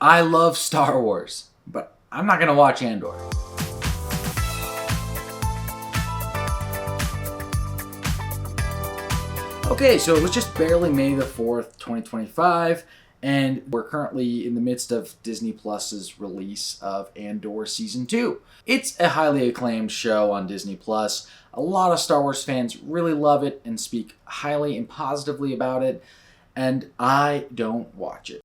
I love Star Wars, but I'm not going to watch Andor. Okay, so it was just barely May the 4th, 2025, and we're currently in the midst of Disney Plus's release of Andor Season 2. It's a highly acclaimed show on Disney Plus. A lot of Star Wars fans really love it and speak highly and positively about it, and I don't watch it.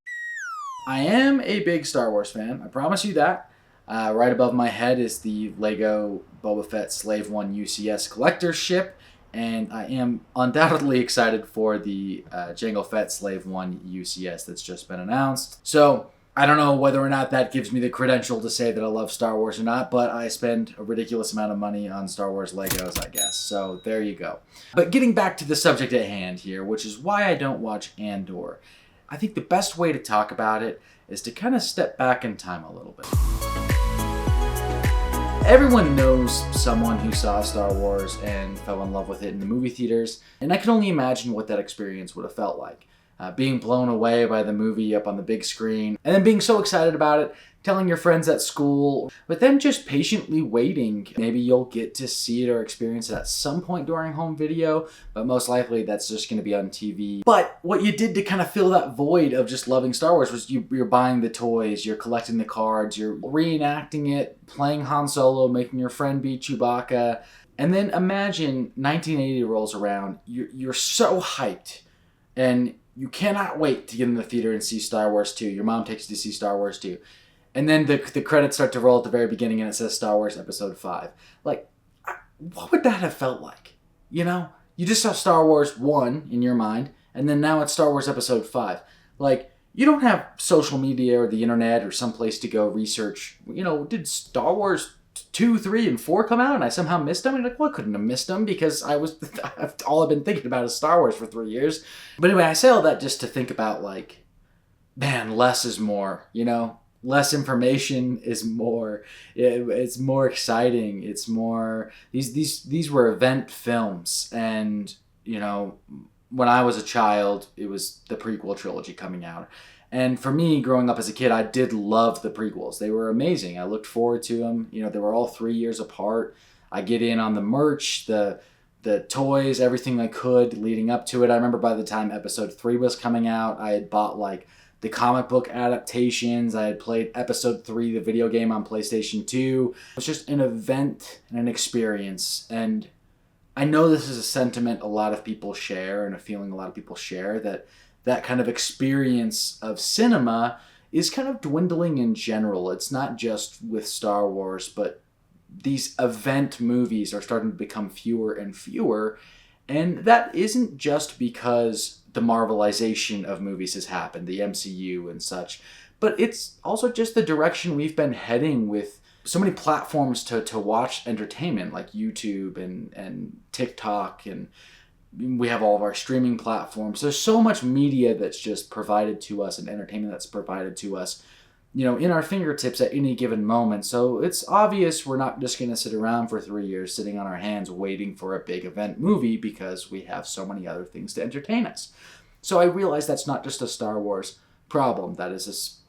I am a big Star Wars fan, I promise you that. Right above my head is the Lego Boba Fett Slave One UCS collector's ship, and I am undoubtedly excited for the Jango Fett Slave One UCS that's just been announced. So, I don't know whether or not that gives me the credential to say that I love Star Wars or not, but I spend a ridiculous amount of money on Star Wars Legos, I guess. So, there you go. But getting back to the subject at hand here, which is why I don't watch Andor. I think the best way to talk about it is to kind of step back in time a little bit. Everyone knows someone who saw Star Wars and fell in love with it in the movie theaters, and I can only imagine what that experience would have felt like. Being blown away by the movie up on the big screen, and then being so excited about it, telling your friends at school, but then just patiently waiting. Maybe you'll get to see it or experience it at some point during home video, but most likely that's just going to be on TV. But what you did to kind of fill that void of just loving Star Wars was you're buying the toys, you're collecting the cards, you're reenacting it, playing Han Solo, making your friend be Chewbacca. And then imagine 1980 rolls around, you're so hyped, and you cannot wait to get in the theater and see Star Wars 2. Your mom takes you to see Star Wars 2. And then the credits start to roll at the very beginning and it says Star Wars Episode 5. Like, what would that have felt like? You know? You just saw Star Wars 1 in your mind, and then now it's Star Wars Episode 5. Like, you don't have social media or the internet or someplace to go research, did Star Wars 2, 3, and 4 come out and I somehow missed them? And you're like, well, I couldn't have missed them because all I've been thinking about is Star Wars for 3 years. But anyway, I say all that just to think about, like, man, less is more, Less information is more. It's more exciting. It's more. These were event films, and when I was a child, it was the prequel trilogy coming out. And for me, growing up as a kid, I did love the prequels. They were amazing. I looked forward to them. They were all 3 years apart. I get in on the merch, the toys, everything I could leading up to it. I remember by the time Episode 3 was coming out, I had bought the comic book adaptations. I had played Episode 3, the video game, on PlayStation 2. It was just an event and an experience. And I know this is a sentiment a lot of people share and a feeling a lot of people share, that kind of experience of cinema is kind of dwindling in general. It's not just with Star Wars, but these event movies are starting to become fewer and fewer. And that isn't just because the Marvelization of movies has happened, the MCU and such, but it's also just the direction we've been heading with so many platforms to watch entertainment, like YouTube and TikTok, and we have all of our streaming platforms. There's so much media that's just provided to us and entertainment that's provided to us, in our fingertips at any given moment. So it's obvious we're not just going to sit around for 3 years sitting on our hands waiting for a big event movie because we have so many other things to entertain us. So I realize that's not just a Star Wars problem. That is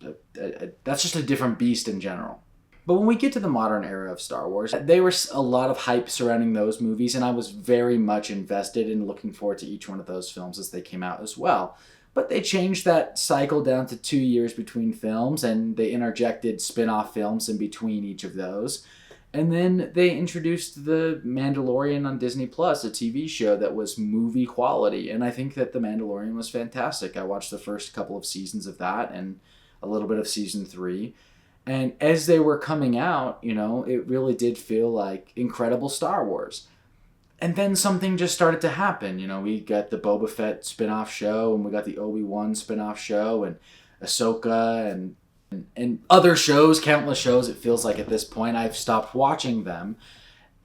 that's just a different beast in general. But when we get to the modern era of Star Wars, there was a lot of hype surrounding those movies, and I was very much invested in looking forward to each one of those films as they came out as well. But they changed that cycle down to 2 years between films, and they interjected spin-off films in between each of those. And then they introduced The Mandalorian on Disney Plus, a TV show that was movie quality. And I think that The Mandalorian was fantastic. I watched the first couple of seasons of that and a little bit of season 3. And as they were coming out, it really did feel like incredible Star Wars. And then something just started to happen. We got the Boba Fett spin-off show, and we got the Obi-Wan spin-off show, and Ahsoka, and other shows, countless shows, it feels like at this point. I've stopped watching them.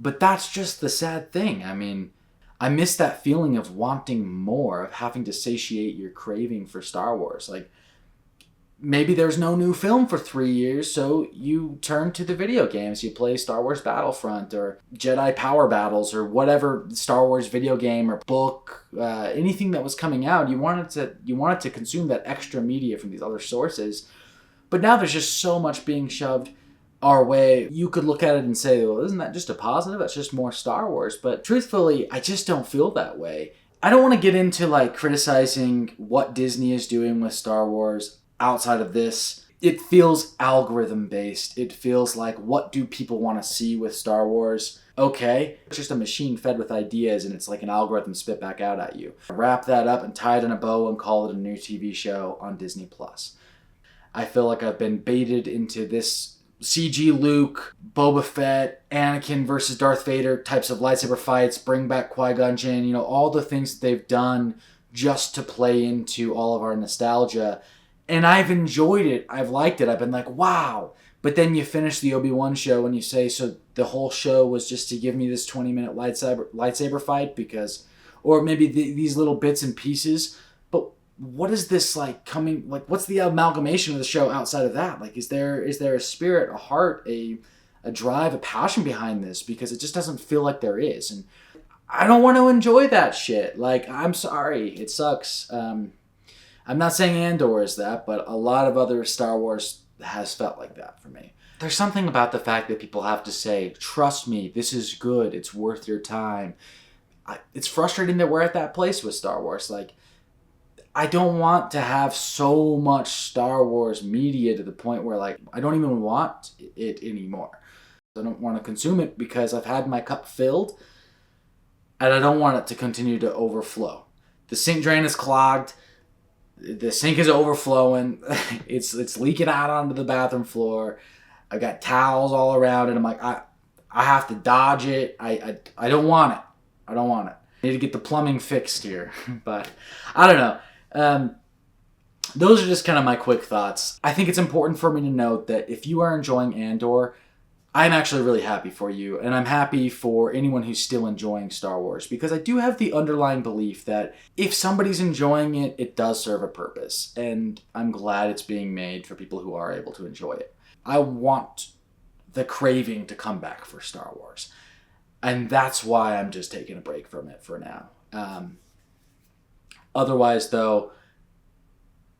But that's just the sad thing. I mean, I miss that feeling of wanting more, of having to satiate your craving for Star Wars. Like, maybe there's no new film for 3 years, so you turn to the video games. You play Star Wars Battlefront or Jedi Power Battles or whatever Star Wars video game or book, anything that was coming out. You wanted to consume that extra media from these other sources. But now there's just so much being shoved our way. You could look at it and say, well, isn't that just a positive? That's just more Star Wars. But truthfully, I just don't feel that way. I don't want to get into like criticizing what Disney is doing with Star Wars outside of this. It feels algorithm based. It feels like, what do people want to see with Star Wars? Okay, it's just a machine fed with ideas, and it's like an algorithm spit back out at you. Wrap that up and tie it in a bow and call it a new TV show on Disney+. I feel like I've been baited into this CG Luke, Boba Fett, Anakin versus Darth Vader types of lightsaber fights, bring back Qui-Gon Jinn, you know, all the things that they've done just to play into all of our nostalgia. And I've enjoyed it. I've liked it. I've been like, wow. But then you finish the Obi-Wan show and you say, so the whole show was just to give me this 20-minute lightsaber fight? Because, or maybe these little bits and pieces. But what is this like coming, like what's the amalgamation of the show outside of that? Like, is there a spirit, a heart, a drive, a passion behind this? Because it just doesn't feel like there is. And I don't want to enjoy that shit. Like, I'm sorry. It sucks. I'm not saying Andor is that, but a lot of other Star Wars has felt like that for me. There's something about the fact that people have to say, trust me, this is good, it's worth your time. It's frustrating that we're at that place with Star Wars. Like, I don't want to have so much Star Wars media to the point where, like, I don't even want it anymore. I don't want to consume it because I've had my cup filled, and I don't want it to continue to overflow. The sink drain is clogged. The sink is overflowing. It's leaking out onto the bathroom floor. I've got towels all around it. I'm like, I have to dodge it. I don't want it. I don't want it. I need to get the plumbing fixed here. But I don't know. Those are just kind of my quick thoughts. I think it's important for me to note that if you are enjoying Andor, I'm actually really happy for you, and I'm happy for anyone who's still enjoying Star Wars, because I do have the underlying belief that if somebody's enjoying it, it does serve a purpose, and I'm glad it's being made for people who are able to enjoy it. I want the craving to come back for Star Wars, and that's why I'm just taking a break from it for now. Otherwise, though,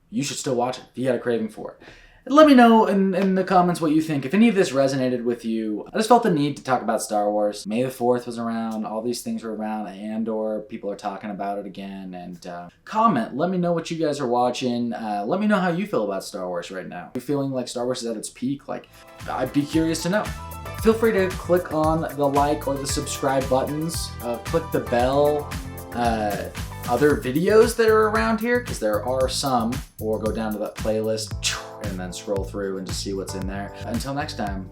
you should still watch it if you got a craving for it. Let me know in the comments what you think. If any of this resonated with you, I just felt the need to talk about Star Wars. May the 4th was around. All these things were around. Andor, people are talking about it again. And comment. Let me know what you guys are watching. Let me know how you feel about Star Wars right now. Are you feeling like Star Wars is at its peak? Like, I'd be curious to know. Feel free to click on the like or the subscribe buttons. Click the bell. Other videos that are around here, because there are some, or go down to that playlist and then scroll through and just see what's in there. Until next time.